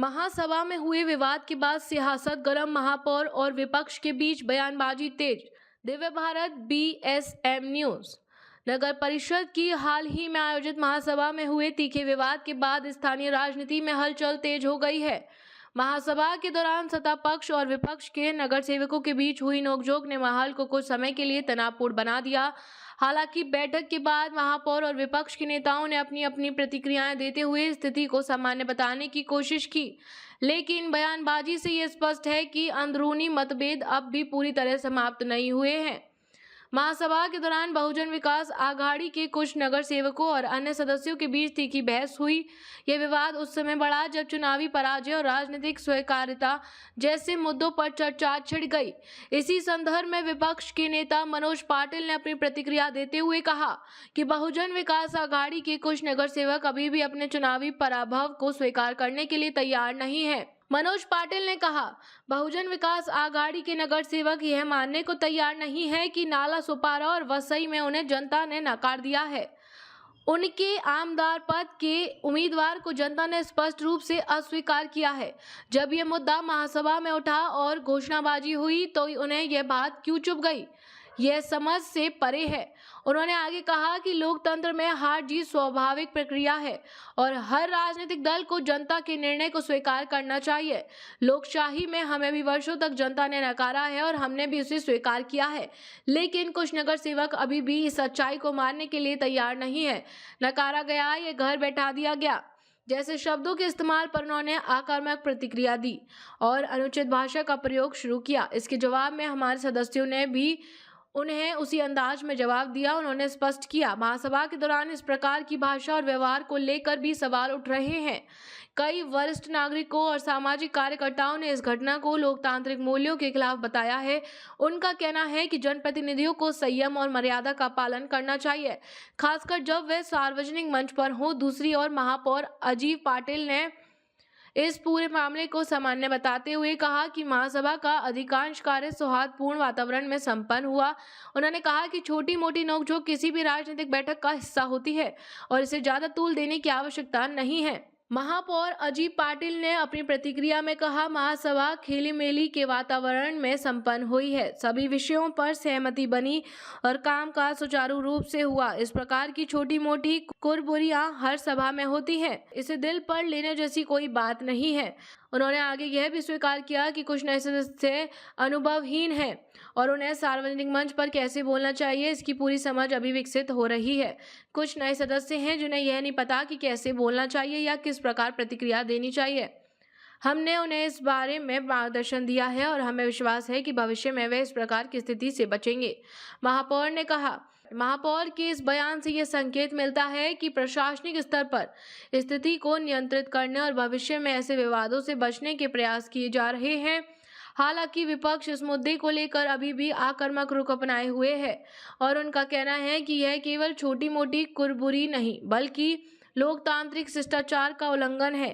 महासभा में हुए विवाद के बाद सियासत गर्म, महापौर और विपक्ष के बीच बयानबाजी तेज। Divya Bharat BSM news. नगर परिषद की हाल ही में आयोजित महासभा में हुए तीखे विवाद के बाद स्थानीय राजनीति में हलचल तेज हो गई है। महासभा के दौरान सत्ता पक्ष और विपक्ष के नगर सेवकों के बीच हुई नोकझोंक ने माहौल को कुछ समय के लिए तनावपूर्ण बना दिया। हालांकि बैठक के बाद महापौर और विपक्ष के नेताओं ने अपनी अपनी प्रतिक्रियाएं देते हुए स्थिति को सामान्य बताने की कोशिश की, लेकिन बयानबाजी से ये स्पष्ट है कि अंदरूनी मतभेद अब भी पूरी तरह समाप्त नहीं हुए हैं। महासभा के दौरान बहुजन विकास आघाड़ी के कुछ नगर सेवकों और अन्य सदस्यों के बीच तीखी बहस हुई। यह विवाद उस समय बढ़ा जब चुनावी पराजय और राजनीतिक स्वीकार्यता जैसे मुद्दों पर चर्चा छिड़ गई। इसी संदर्भ में विपक्ष के नेता मनोज पाटिल ने अपनी प्रतिक्रिया देते हुए कहा कि बहुजन विकास आघाड़ी के कुछ नगर सेवक अभी भी अपने चुनावी पराभव को स्वीकार करने के लिए तैयार नहीं है। मनोज पाटिल ने कहा, बहुजन विकास आघाड़ी के नगर सेवक यह मानने को तैयार नहीं है कि नाला सुपारा और वसई में उन्हें जनता ने नकार दिया है। उनके आमदार पद के उम्मीदवार को जनता ने स्पष्ट रूप से अस्वीकार किया है। जब यह मुद्दा महासभा में उठा और घोषणाबाजी हुई तो उन्हें यह बात क्यों चुभ गई, यह समझ से परे है। उन्होंने आगे कहा कि लोकतंत्र में हार जीत स्वाभाविक प्रक्रिया है और हर राजनीतिक दल को जनता के निर्णय को स्वीकार करना चाहिए। लोकशाही में हमें भी वर्षों तक जनता ने नकारा है और हमने भी उसे स्वीकार किया है, लेकिन कुछ नगर सेवक अभी भी इस सच्चाई को मानने के लिए तैयार नहीं है। नकारा गया, ये घर बैठा दिया गया जैसे शब्दों के इस्तेमाल पर उन्होंने आक्रामक प्रतिक्रिया दी और अनुचित भाषा का प्रयोग शुरू किया। इसके जवाब में हमारे सदस्यों ने भी उन्हें उसी अंदाज में जवाब दिया। उन्होंने स्पष्ट किया, महासभा के दौरान इस प्रकार की भाषा और व्यवहार को लेकर भी सवाल उठ रहे हैं। कई वरिष्ठ नागरिकों और सामाजिक कार्यकर्ताओं ने इस घटना को लोकतांत्रिक मूल्यों के खिलाफ बताया है। उनका कहना है कि जनप्रतिनिधियों को संयम और मर्यादा का पालन करना चाहिए, खासकर जब वे सार्वजनिक मंच पर हों। दूसरी ओर महापौर अजीत पाटिल ने इस पूरे मामले को सामान्य बताते हुए कहा कि महासभा का अधिकांश कार्य सौहार्दपूर्ण वातावरण में संपन्न हुआ। उन्होंने कहा कि छोटी मोटी नोकझोंक किसी भी राजनीतिक बैठक का हिस्सा होती है और इसे ज्यादा तूल देने की आवश्यकता नहीं है। महापौर अजीत पाटिल ने अपनी प्रतिक्रिया में कहा, महासभा खेलीमेली के वातावरण में संपन्न हुई है। सभी विषयों पर सहमति बनी और कामकाज सुचारू रूप से हुआ। इस प्रकार की छोटी मोटी कुरबुरियां हर सभा में होती हैं, इसे दिल पर लेने जैसी कोई बात नहीं है। उन्होंने आगे यह भी स्वीकार किया कि कुछ नए सदस्य अनुभवहीन हैं और उन्हें सार्वजनिक मंच पर कैसे बोलना चाहिए इसकी पूरी समझ अभी विकसित हो रही है। कुछ नए सदस्य हैं जिन्हें यह नहीं पता कि कैसे बोलना चाहिए या किस प्रकार प्रतिक्रिया देनी चाहिए। हमने उन्हें इस बारे में मार्गदर्शन दिया है और हमें विश्वास है कि भविष्य में वे इस प्रकार की स्थिति से बचेंगे। महापौर ने कहा, महापौर के इस बयान से यह संकेत मिलता है कि प्रशासनिक स्तर पर स्थिति को नियंत्रित करने और भविष्य में ऐसे विवादों से बचने के प्रयास किए जा रहे हैं। हालांकि विपक्ष इस मुद्दे को लेकर अभी भी आक्रामक रुख अपनाए हुए है और उनका कहना है कि यह केवल छोटी मोटी कुरबुरी नहीं बल्कि लोकतांत्रिक शिष्टाचार का उल्लंघन है।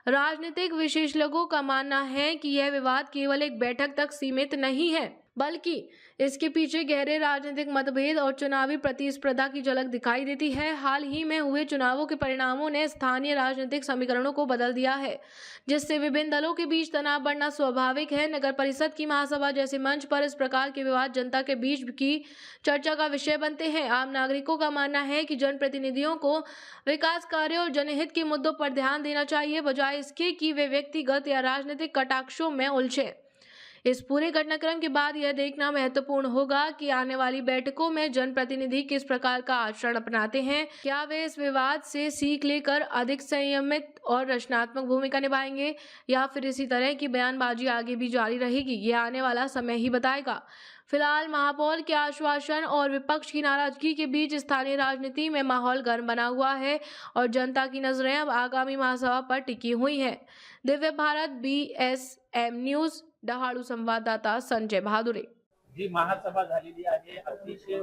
राजनीतिक विशेषज्ञों का मानना है कि यह विवाद केवल एक बैठक तक सीमित नहीं है, बल्कि इसके पीछे गहरे राजनीतिक मतभेद और चुनावी प्रतिस्पर्धा की झलक दिखाई देती है। हाल ही में हुए चुनावों के परिणामों ने स्थानीय राजनीतिक समीकरणों को बदल दिया है, जिससे विभिन्न दलों के बीच तनाव बढ़ना स्वाभाविक है। नगर परिषद की महासभा जैसे मंच पर इस प्रकार के विवाद जनता के बीच की चर्चा का विषय बनते हैं। आम नागरिकों का मानना है कि जनप्रतिनिधियों को विकास कार्य और जनहित के मुद्दों पर ध्यान देना चाहिए, बजाय इसके कि वे व्यक्तिगत या राजनीतिक कटाक्षों में उलझे। इस पूरे घटनाक्रम के बाद यह देखना महत्वपूर्ण होगा कि आने वाली बैठकों में जनप्रतिनिधि किस प्रकार का आचरण अपनाते हैं। क्या वे इस विवाद से सीख लेकर अधिक संयमित और रचनात्मक भूमिका निभाएंगे या फिर इसी तरह की बयानबाजी आगे भी जारी रहेगी, यह आने वाला समय ही बताएगा। फिलहाल महापौर के आश्वासन और विपक्ष की नाराजगी के बीच स्थानीय राजनीति में माहौल गर्म बना हुआ है और जनता की नजरें अब आगामी महासभा पर टिकी हुई हैं। दिव्य भारत बीएसएम न्यूज डहाणू संवाददाता संजय भादुरे। जी, महासभा झालेली आहे, अतिशय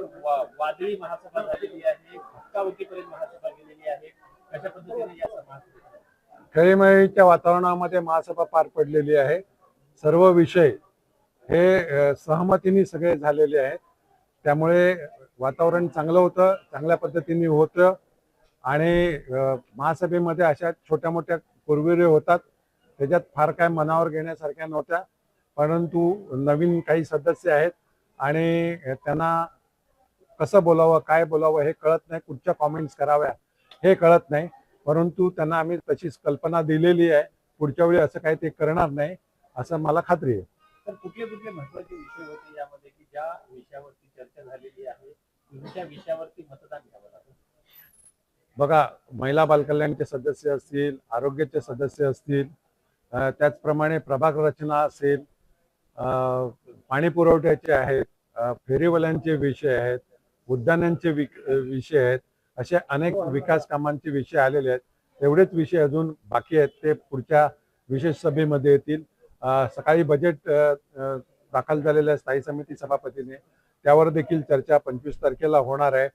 वादळी महासभा झालेली आहे, धक्काबुक्कीपर्यंत महासभा गेलेली आहे। कशा पद्धतीने या सभा खेळीमेळीच्या वातावरणामध्ये महासभा पार पडलेली आहे। सर्व विषय हे सहमतीने सगळे झालेले आहेत, त्यामुळे वातावरण चांगलं होतं, चांगल्या पद्धतीने होतं आणि महासभेमध्ये अशा छोट्या मोठ्या कुरबुरे होतात त्याच्यात फार काय मनावर घेण्यासारख्या नव्हत्या, परंतु नवीन काही सदस्य आहेत आणि त्यांना कसं बोलावं, काय बोलावं हे कळत नाही, कुठच्या कॉमेंट्स कराव्या हे कळत नाही. परंतु त्यांना आम्ही तशीच कल्पना दिलेली आहे. पुढच्या वेळी असं काही ते करणार नाही असं मला खात्री आहे. तर कुठले कुठले महत्वाचे विषय होते यामध्ये की ज्या विषयावरती चर्चा झालेली आहे, तुमच्या विषयावरती मतदान घ्यावं लागेल? बघा, महिला बालकल्याणचे सदस्य असतील, आरोग्याचे सदस्य असतील, त्याचप्रमाणे प्रभाग रचना असेल, अ, पाणी पुरवठ्याचे आहेत, फेरीवाल्यांचे विषय आहेत, उद्यानांचे विषय आहेत, असे अनेक विकास कामांचे विषय आलेले आहेत. एवढेच विषय अजून बाकी आहेत, ते पुढच्या विशेष सभेमध्ये येतील. सकाळी बजेट दाखल झालेलं आहे स्थायी समिती सभापतीने, त्यावर देखील चर्चा 25 तारखेला होणार आहे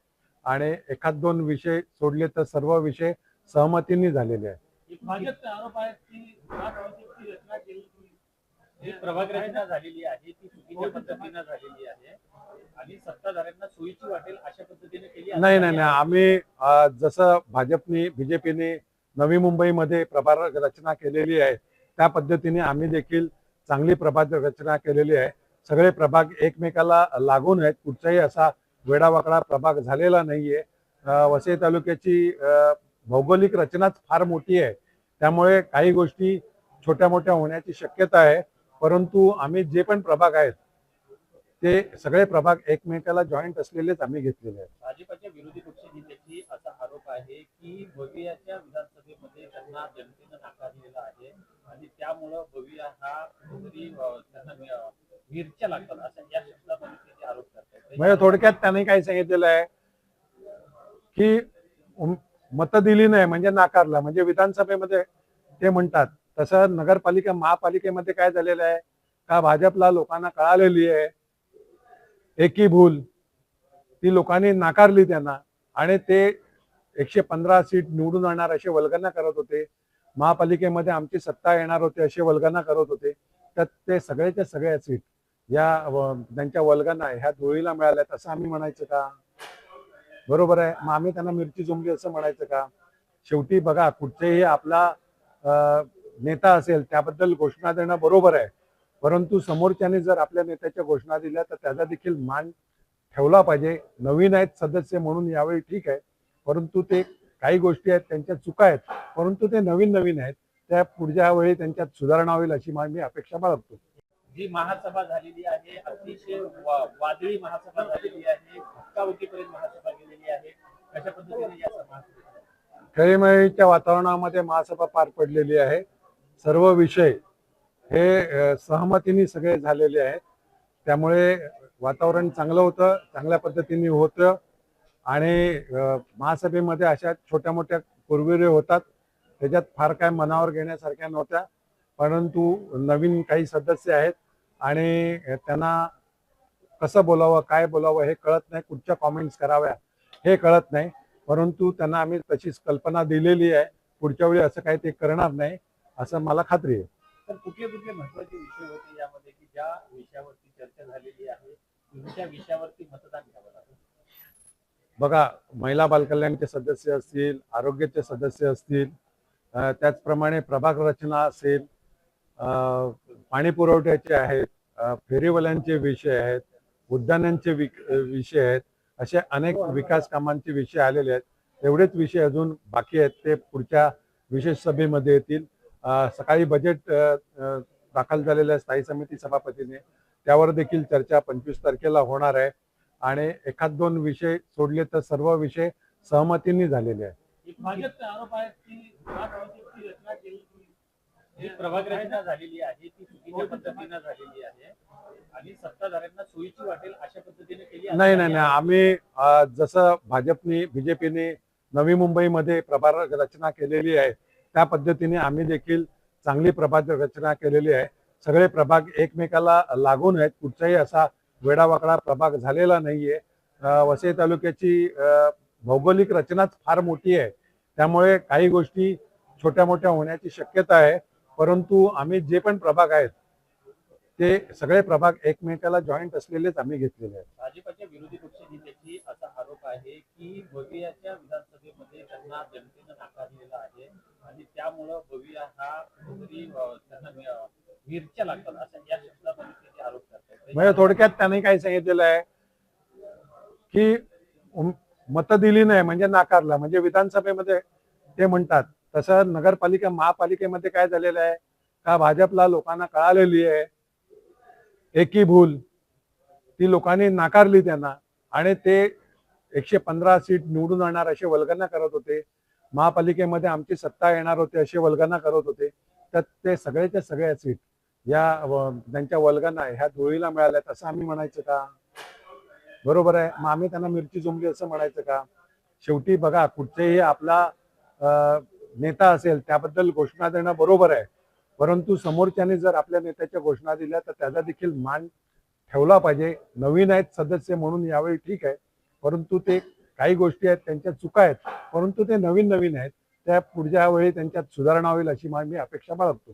आणि एखाद दोन विषय सोडले तर सर्व विषय सहमतीने झालेले आहेत. एक भाजपचा आरोप आहे की महापालिकेची रचना केली, जी प्रभाग रचना झालेली आहे ती चुकीच्या पद्धतीने झालेली आहे आणि सत्ताधाऱ्यांना सोयीची वाटेल अशा पद्धतीने केली आहे. नाही नाही नाही, आम्ही जसं भाजपने बीजेपीने नवी मुंबईमध्ये प्रभाग रचना केलेली आहे त्या पद्धतीने आम्ही देखील चांगली प्रभाग रचना केलेली आहे. सगळे प्रभाग एकमेकाला लागून आहेत, कुठचाही असा वेडावाकडा प्रभाग झालेला नाहीये. वसई तालुक्याची भौगोलिक रचनाच फार मोठी आहे, त्यामुळे काही गोष्टी छोट्या मोठ्या होण्याची शक्यता आहे. परंतु आम्ही जे पण प्रभाग आहेत ते सगळे प्रभाग एकमेकाला जॉईंट असलेलेच आम्ही घेतलेले आहेत. भाजपच्या विरोधी पक्षनेत्याची असा आरोप आहे की भवियाच्या विधानसभेमध्ये त्यांना जनतेनं नाकारलेलं आहे आणि त्यामुळं भविया हा कुठेतरी त्यांना मिरच्या लागतात अशा या शब्दामध्ये ते आरोप करतात. म्हणजे थोडक्यात त्यांनी काय सांगितलेलं आहे की मतं दिली नाही म्हणजे नाकारला, म्हणजे विधानसभेमध्ये ते म्हणतात तसं नगरपालिका महापालिकेमध्ये काय झालेलं आहे का, भाजपला लोकांना कळालेली आहे एकी भूल, ती लोकांनी नाकारली त्यांना आणि ते 115 सीट निवडून आणणार असे वल्गना करत होते. महापालिकेमध्ये आमची सत्ता येणार होती असे वल्गना करत होते. तर ते सगळ्याच्या सगळ्या सीट या त्यांच्या वल्गना ह्या धुळीला मिळाल्यात असं आम्ही म्हणायचं का? बरोबर आहे, मग आम्ही त्यांना मिरची जोमली असं म्हणायचं का? शेवटी बघा, कुठचेही आपला नेता असेल त्याबद्दल घोषणा देणं बरोबर आहे, परंतु समोरच्याने जर आपल्या नेत्याच्या घोषणा दिल्या तर त्याचा देखील मान ठेवला पाहिजे. नवीन आहेत सदस्य म्हणून यावेळी ठीक आहे, परंतु ते काही गोष्टी आहेत त्यांच्या चुका आहेत, परंतु ते नवीन आहेत, त्या पुढच्या वेळी त्यांच्यात सुधारणा होईल अशी मी अपेक्षा बाळगतो. जी महासभा झालेली आहे अतिशय वादळी महासभा झालेली आहे, धक्काबुक्कीपर्यंत महासभा गेलेली आहे, कशा पद्धतीने या सभा? खेळीमेळीच्या वातावरणामध्ये महासभा पार पडलेली आहे. सर्व विषय हे सहमतीने सगळे झालेले आहेत, त्यामुळे वातावरण चांगलं होतं, चांगल्या पद्धतीने होतं आणि महासभेमध्ये अशा छोट्या मोठ्या कुरविरे होतात, त्याच्यात फार काय मनावर घेण्यासारख्या नव्हत्या. परंतु नवीन काही सदस्य आहेत आणि त्यांना कसं बोलावं, काय बोलावं हे कळत नाही, कुठच्या कॉमेंट्स कराव्या हे कळत नाही. परंतु त्यांना आम्ही तशीच कल्पना दिलेली आहे. पुढच्या वेळी असं काही ते करणार नाही असं मला खात्री आहे. तर कुठले कुठले महत्वाचे विषय होते यामध्ये की ज्या विषयावरती चर्चा झालेली आहे, तुमच्या विषयावरती मतदान घ्यावं लागेल? बघा, महिला बालकल्याणचे सदस्य असतील, आरोग्याचे सदस्य असतील, त्याचप्रमाणे प्रभाग रचना असेल, पाणी पुरवठ्याचे आहेत, फेरीवाल्यांचे विषय आहेत, उद्यानांचे विषय आहेत, असे अनेक विकास कामांचे विषय आलेले आहेत. एवढेच विषय अजून बाकी आहेत, ते पुढच्या विशेष सभेमध्ये येतील. सकाळी बजेट दाखल झालेलं आहे स्थायी समिती सभापतीने, त्यावर देखील चर्चा 25 तारखेला होणार आहे आणि एखाद दोन विषय सोडले तर सर्व विषय सहमतीने झालेले आहेत. एक भाजपचा आरोप आहे की महापालिकेची रचना केली, जी प्रभाग रचना झालेली आहे ती चुकीच्या पद्धतीने झालेली आहे आणि सत्ताधाऱ्यांना सोयीची वाटेल अशा पद्धतीने केली आहे. नाही नाही नाही, आम्ही जसं भाजपने बीजेपीने नवी मुंबईमध्ये प्रभाग रचना केलेली आहे त्या पद्धतीने आम्ही देखील चांगली प्रभाग रचना केलेली आहे. सगळे प्रभाग एकमेकाला लागून आहेत, कुठचाही असा वेडावाकडा प्रभाग झालेला नाहीये. वसई तालुक्याची भौगोलिक रचनाच फार मोठी आहे, त्यामुळे काही गोष्टी छोट्या मोठ्या होण्याची शक्यता आहे. परंतु आम्ही जे पण प्रभाग आहेत ते सगळे प्रभाग एकमेकाला जॉईंट असलेलेच आम्ही घेतलेले आहेत. भाजपच्या विरोधी पक्षनेत्याची असा आरोप आहे की भवियाच्या विधानसभेमध्ये त्यांना जनतेनं नाकारलेलं आहे आणि त्या त्यामुळं भविया हा कुठेतरी त्यांना मिरच्या लागतात असं या शब्दामध्ये ते आरोप करतात. म्हणजे थोडक्यात त्यांनी काय सांगितलेलं आहे की मतं दिली नाही म्हणजे नाकारला, म्हणजे विधानसभेमध्ये ते म्हणतात तसं नगरपालिका महापालिकेमध्ये काय झालेलं आहे का भाजपला लोकांना कळालेली आहे एकी भूल, ती लोकांनी नाकारली त्यांना आणि ते 115 सीट निवडून आणणार असे वल्गना करत होते, महापालिकेमध्ये आमची सत्ता येणार होती असे वल्गना करत होते. तर ते सगळेच्या सगळ्या सीट या त्यांच्या वल्गना ह्या धुळीला मिळाल्यात असं आम्ही म्हणायचं का? बरोबर आहे, मग आम्ही त्यांना मिरची जुंबली असं म्हणायचं का? शेवटी बघा, कुठचेही आपला नेता असेल त्याबद्दल घोषणा देणं बरोबर आहे, परंतु समोरच्याने जर आपल्या नेत्याच्या घोषणा दिल्या तर त्याचा देखील मान ठेवला पाहिजे. नवीन आहेत सदस्य म्हणून यावेळी ठीक आहे, परंतु ते काही गोष्टी आहेत त्यांच्या चुका आहेत, परंतु ते नवीन आहेत, त्या पुढच्या वेळी त्यांच्यात सुधारणा होईल अशी मी अपेक्षा बाळगतो.